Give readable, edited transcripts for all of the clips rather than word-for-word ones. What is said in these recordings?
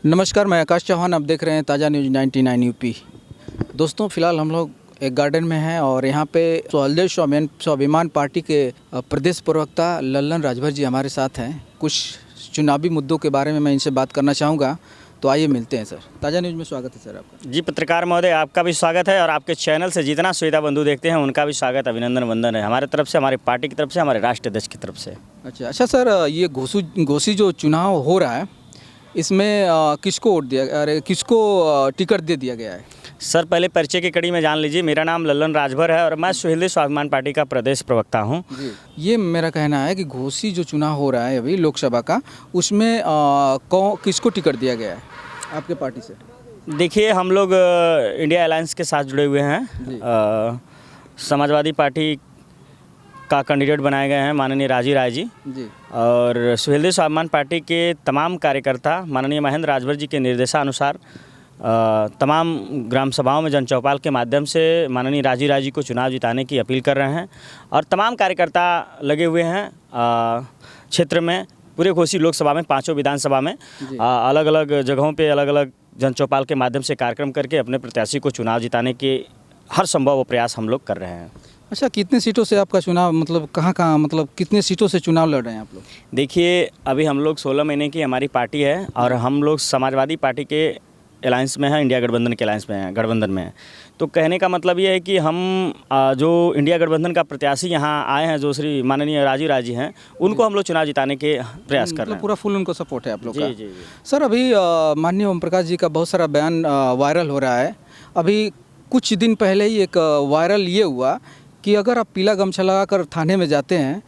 नमस्कार, मैं आकाश चौहान। आप देख रहे हैं ताज़ा न्यूज़ 99 यूपी। दोस्तों, फ़िलहाल हम लोग एक गार्डन में हैं और यहाँ पे स्वदेश स्वाभिमान पार्टी के प्रदेश प्रवक्ता लल्लन राजभर जी हमारे साथ हैं। कुछ चुनावी मुद्दों के बारे में मैं इनसे बात करना चाहूँगा, तो आइए मिलते हैं सर। ताज़ा न्यूज़ में स्वागत है सर आपका। जी, पत्रकार महोदय, आपका भी स्वागत है और आपके चैनल से जितना श्रोता बंधु देखते हैं उनका भी स्वागत, अभिनंदन, वंदन है हमारे तरफ से, हमारी पार्टी की तरफ से, हमारे राष्ट्रीय अध्यक्ष की तरफ से। अच्छा सर, ये घोसी जो चुनाव हो रहा है, इसमें किसको वोट दिया, अरे किसको टिकट दे दिया गया है? सर, पहले परिचय की कड़ी में जान लीजिए। मेरा नाम लल्लन राजभर है और मैं स्वदेश स्वाभिमान पार्टी का प्रदेश प्रवक्ता हूँ। ये मेरा कहना है कि घोसी जो चुनाव हो रहा है अभी लोकसभा का, उसमें किसको टिकट दिया गया है आपके पार्टी से? देखिए, हम लोग इंडिया अलायंस के साथ जुड़े हुए हैं। समाजवादी पार्टी का कैंडिडेट बनाए गए हैं माननीय राजीव राय जी और स्वदेश स्वाभिमान पार्टी के तमाम कार्यकर्ता माननीय महेंद्र राजभर जी के निर्देशानुसार तमाम ग्राम सभाओं में जनचौपाल के माध्यम से माननीय राजीव राय जी को चुनाव जिताने की अपील कर रहे हैं और तमाम कार्यकर्ता लगे हुए हैं क्षेत्र में, पूरे घोसी लोकसभा में, पांचों विधानसभा में अलग अलग जगहों पे अलग अलग जनचौपाल के माध्यम से कार्यक्रम करके अपने प्रत्याशी को चुनाव जिताने के हर संभव प्रयास हम लोग कर रहे हैं। अच्छा, कितने सीटों से आपका चुनाव, मतलब कहाँ मतलब कितने सीटों से चुनाव लड़ रहे हैं आप लोग? देखिए, अभी हम लोग 16 महीने की हमारी पार्टी है और हम लोग समाजवादी पार्टी के अलायंस में हैं, इंडिया गठबंधन के अलायंस में हैं, गठबंधन में हैं। तो कहने का मतलब ये है कि हम जो इंडिया गठबंधन का प्रत्याशी यहाँ आए हैं, जो श्री माननीय राजीव राय जी हैं, उनको हम लोग चुनाव जिताने के प्रयास कर रहे हैं। पूरा फुल उनको सपोर्ट है आप लोग का? जी। सर, अभी माननीय ओम प्रकाश जी का बहुत सारा बयान वायरल हो रहा है। अभी कुछ दिन पहले ही एक वायरल ये हुआ कि अगर आप पीला गमछा लगाकर थाने में जाते हैं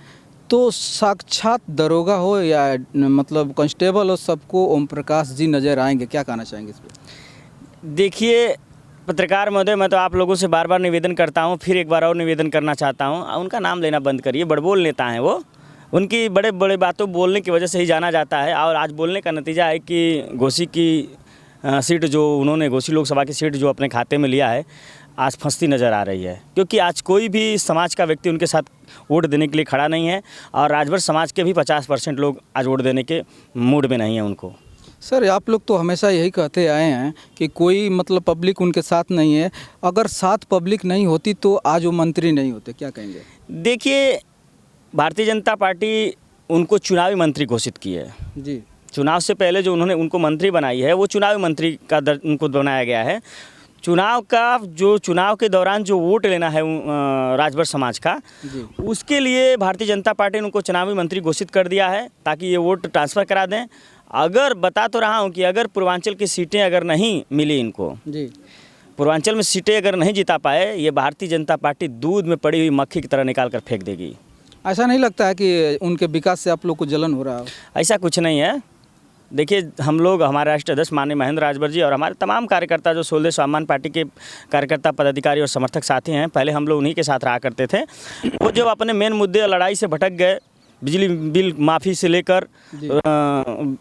तो साक्षात दरोगा हो या मतलब कांस्टेबल हो, सबको ओम प्रकाश जी नज़र आएंगे। क्या कहना चाहेंगे इस पर? देखिए पत्रकार महोदय, मैं तो आप लोगों से बार बार निवेदन करता हूं, फिर एक बार और निवेदन करना चाहता हूं, उनका नाम लेना बंद करिए। बड़बोल नेता हैं वो, उनकी बड़े बड़े बातों बोलने की वजह से ही जाना जाता है और आज बोलने का नतीजा है कि घोसी की सीट जो उन्होंने, घोसी लोकसभा की सीट जो अपने खाते में लिया है, आज फंसती नज़र आ रही है, क्योंकि आज कोई भी समाज का व्यक्ति उनके साथ वोट देने के लिए खड़ा नहीं है और राजभर समाज के भी 50% लोग आज वोट देने के मूड में नहीं है उनको। सर, आप लोग तो हमेशा यही कहते आए हैं कि कोई मतलब पब्लिक उनके साथ नहीं है। अगर साथ पब्लिक नहीं होती तो आज वो मंत्री नहीं होते, क्या कहेंगे? देखिए, भारतीय जनता पार्टी उनको चुनावी मंत्री घोषित की है जी। चुनाव से पहले जो उन्होंने उनको मंत्री बनाई है, वो चुनावी मंत्री का उनको बनाया गया है। चुनाव के दौरान जो वोट लेना है राजभर समाज का, उसके लिए भारतीय जनता पार्टी ने उनको चुनावी मंत्री घोषित कर दिया है ताकि ये वोट ट्रांसफ़र करा दें। अगर बता तो रहा हूँ कि अगर पूर्वांचल की सीटें अगर नहीं मिली इनको, पूर्वांचल में सीटें अगर नहीं जिता पाए, ये भारतीय जनता पार्टी दूध में पड़ी हुई मक्खी की तरह निकाल कर फेंक देगी। ऐसा नहीं लगता है कि उनके विकास से आप लोग को जलन हो रहा हो? ऐसा कुछ नहीं है। देखिए, हम लोग, हमारे राष्ट्रीय अध्यक्ष माननीय महेंद्र राजभर जी और हमारे तमाम कार्यकर्ता जो स्वदेश स्वाभिमान पार्टी के कार्यकर्ता, पदाधिकारी और समर्थक साथी हैं, पहले हम लोग उन्हीं के साथ रहा करते थे। वो जब अपने मेन मुद्दे लड़ाई से भटक गए, बिजली बिल माफ़ी से लेकर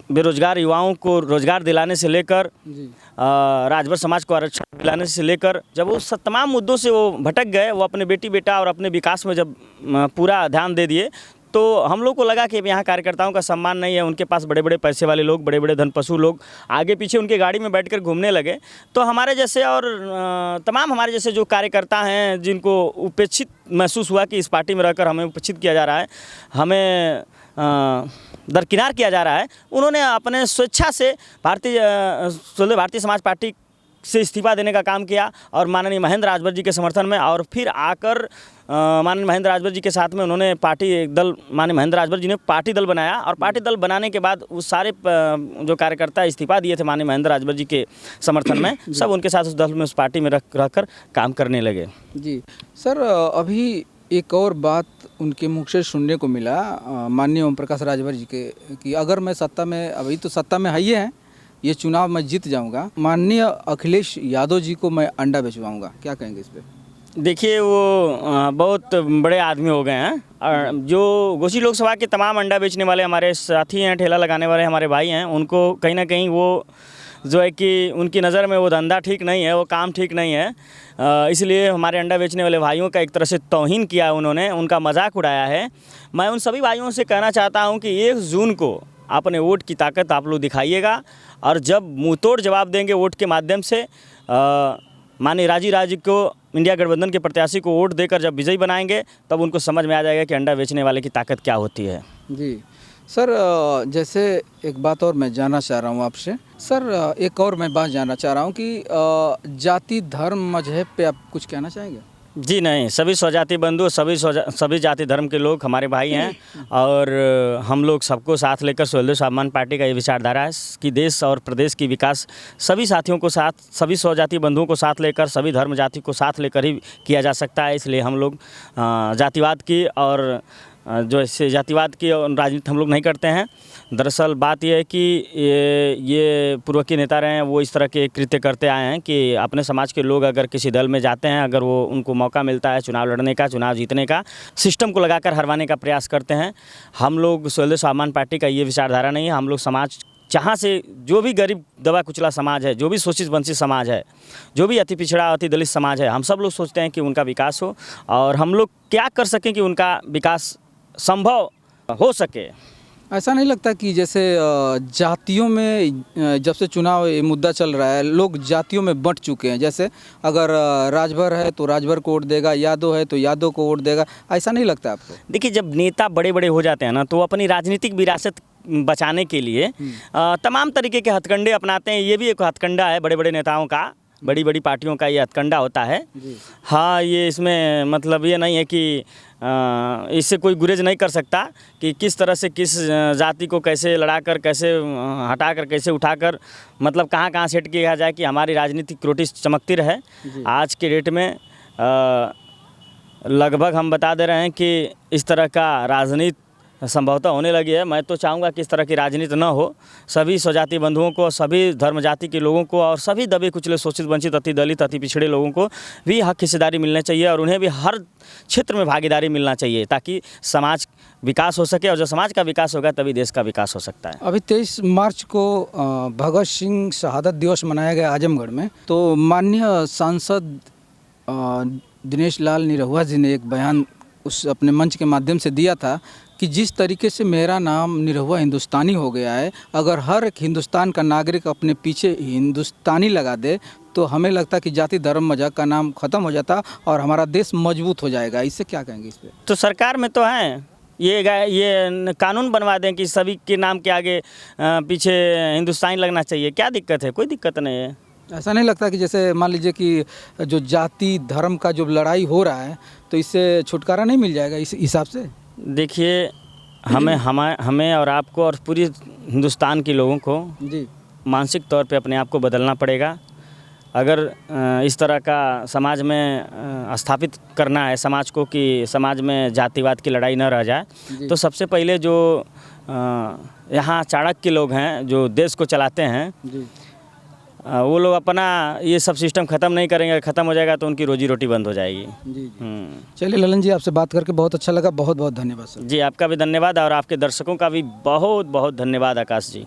बेरोजगार युवाओं को रोजगार दिलाने से लेकर राजभर समाज को आरक्षण दिलाने से लेकर, जब वो तमाम मुद्दों से वो भटक गए, वो अपने बेटी बेटा और अपने विकास में जब पूरा ध्यान दे दिए, तो हम लोग को लगा कि यहाँ कार्यकर्ताओं का सम्मान नहीं है। उनके पास बड़े बड़े पैसे वाले लोग, बड़े बड़े धनपशु लोग आगे पीछे उनके गाड़ी में बैठकर घूमने लगे। तो हमारे जैसे और तमाम हमारे जैसे जो कार्यकर्ता हैं, जिनको उपेक्षित महसूस हुआ कि इस पार्टी में रहकर हमें उपेक्षित किया जा रहा है, हमें दरकिनार किया जा रहा है, उन्होंने अपने स्वेच्छा से भारतीय समाज पार्टी से इस्तीफा देने का काम किया और माननीय महेंद्र राजभर जी के समर्थन में, और फिर आकर माननीय महेंद्र राजभर जी के साथ में उन्होंने माननीय महेंद्र राजभर जी ने पार्टी दल बनाया और पार्टी दल बनाने के बाद उस सारे जो कार्यकर्ता इस्तीफा दिए थे माननीय महेंद्र राजभर जी के समर्थन में, सब उनके साथ उस दल में, उस पार्टी में रहकर काम करने लगे। जी सर, अभी एक और बात उनके मुख से सुनने को मिला माननीय ओम प्रकाश राजभर जी के, कि अगर मैं सत्ता में, अभी तो सत्ता में है ही है, ये चुनाव मैं जीत जाऊंगा, माननीय अखिलेश यादव जी को मैं अंडा बेचवाऊंगा। क्या कहेंगे इस पे? देखिए, वो बहुत बड़े आदमी हो गए हैं और जो घोसी लोकसभा के तमाम अंडा बेचने वाले हमारे साथी हैं, ठेला लगाने वाले हमारे भाई हैं, उनको कहीं ना कहीं वो जो है कि उनकी नज़र में वो धंधा ठीक नहीं है, वो काम ठीक नहीं है, इसलिए हमारे अंडा बेचने वाले भाइयों का एक तरह से तौहीन किया उन्होंने, उनका मजाक उड़ाया है। मैं उन सभी भाइयों से कहना चाहता हूं कि 1 जून को अपने वोट की ताकत आप लोग दिखाइएगा और जब मुंहतोड़ जवाब देंगे वोट के माध्यम से, माननीय राजी राजी को, इंडिया गठबंधन के प्रत्याशी को वोट देकर जब विजयी बनाएंगे, तब उनको समझ में आ जाएगा कि अंडा बेचने वाले की ताकत क्या होती है। जी सर, जैसे एक बात और मैं जानना चाह रहा हूँ आपसे सर, एक और मैं बात जानना चाह रहा हूँ कि जाति धर्म मजहब पे आप कुछ कहना चाहेंगे? जी नहीं, सभी स्वजाति बंधु, सभी जाति धर्म के लोग हमारे भाई हैं और हम लोग सबको साथ लेकर स्वदेश स्वाभिमान पार्टी का ये विचारधारा है कि देश और प्रदेश की विकास सभी साथियों को साथ, सभी स्वजाति बंधुओं को साथ लेकर, सभी धर्म जाति को साथ लेकर ही किया जा सकता है। इसलिए हम लोग जातिवाद की और जो ऐसे जातिवाद की राजनीति हम लोग नहीं करते हैं। दरअसल बात यह है कि ये पूर्व के नेता रहे हैं, वो इस तरह के कृत्य करते आए हैं कि अपने समाज के लोग अगर किसी दल में जाते हैं, अगर वो उनको मौका मिलता है चुनाव लड़ने का, चुनाव जीतने का, सिस्टम को लगाकर हरवाने का प्रयास करते हैं। हम लोग स्वदेश स्वाभिमान पार्टी का ये विचारधारा नहीं है। हम लोग समाज जहाँ से जो भी गरीब दबा कुचला समाज है, जो भी शोषित वंचित समाज है, जो भी अति पिछड़ा अति दलित समाज है, हम सब लोग सोचते हैं कि उनका विकास हो और हम लोग क्या कर सकें कि उनका विकास संभव हो सके। ऐसा नहीं लगता कि जैसे जातियों में जब से चुनाव ये मुद्दा चल रहा है, लोग जातियों में बंट चुके हैं? जैसे अगर राजभर है तो राजभर को वोट देगा, यादव है तो यादव को वोट देगा, ऐसा नहीं लगता आपको? देखिए, जब नेता बड़े बड़े हो जाते हैं ना, तो अपनी राजनीतिक विरासत बचाने के लिए तमाम तरीके के हथकंडे अपनाते हैं। ये भी एक हथकंडा है बड़े बड़े नेताओं का, बड़ी बड़ी पार्टियों का ये हथकंडा होता है। हाँ, ये इसमें मतलब ये नहीं है कि इससे कोई गुरेज नहीं कर सकता कि किस तरह से किस जाति को कैसे लड़ाकर, कैसे हटाकर, कैसे उठाकर, मतलब कहाँ कहाँ सेट किया जाए कि हमारी राजनीतिक रोटी चमकती रहे। आज के डेट में लगभग हम बता दे रहे हैं कि इस तरह का राजनीति संभवतः होने लगी है। मैं तो चाहूँगा कि इस तरह की राजनीति न हो। सभी स्वजाति बंधुओं को, सभी धर्म जाति के लोगों को और सभी दबे कुचले शोषित वंचित अति दलित अति पिछड़े लोगों को भी हक हिस्सेदारी मिलनी चाहिए और उन्हें भी हर क्षेत्र में भागीदारी मिलना चाहिए, ताकि समाज विकास हो सके। और जब समाज का विकास होगा तभी देश का विकास हो सकता है। अभी 23 मार्च को भगत सिंह शहादत दिवस मनाया गया आजमगढ़ में, तो माननीय सांसद दिनेश लाल निरहुआ जी ने एक बयान उस अपने मंच के माध्यम से दिया था कि जिस तरीके से मेरा नाम निरहुआ हिंदुस्तानी हो गया है, अगर हर एक हिंदुस्तान का नागरिक अपने पीछे हिंदुस्तानी लगा दे तो हमें लगता है कि जाति धर्म मजहब का नाम खत्म हो जाता और हमारा देश मजबूत हो जाएगा। इससे क्या कहेंगे इस पर? तो सरकार में तो है ये कानून बनवा दें कि सभी के नाम के आगे पीछे हिंदुस्तानी लगना चाहिए। क्या दिक्कत है? कोई दिक्कत नहीं है। ऐसा नहीं लगता कि जैसे मान लीजिए कि जो जाति धर्म का जो लड़ाई हो रहा है तो इससे छुटकारा नहीं मिल जाएगा इस हिसाब से? देखिए, हमें और आपको और पूरी हिंदुस्तान के लोगों को जी मानसिक तौर पे अपने आप को बदलना पड़ेगा। अगर इस तरह का समाज में स्थापित करना है समाज को कि समाज में जातिवाद की लड़ाई न रह जाए, तो सबसे पहले जो यहाँ चाणक्य लोग हैं जो देश को चलाते हैं जी, वो लोग अपना ये सब सिस्टम ख़त्म नहीं करेंगे। ख़त्म हो जाएगा तो उनकी रोजी रोटी बंद हो जाएगी। जी। चलिए ललन जी, आपसे बात करके बहुत अच्छा लगा। बहुत बहुत धन्यवाद सर। जी, आपका भी धन्यवाद और आपके दर्शकों का भी बहुत बहुत धन्यवाद आकाश जी।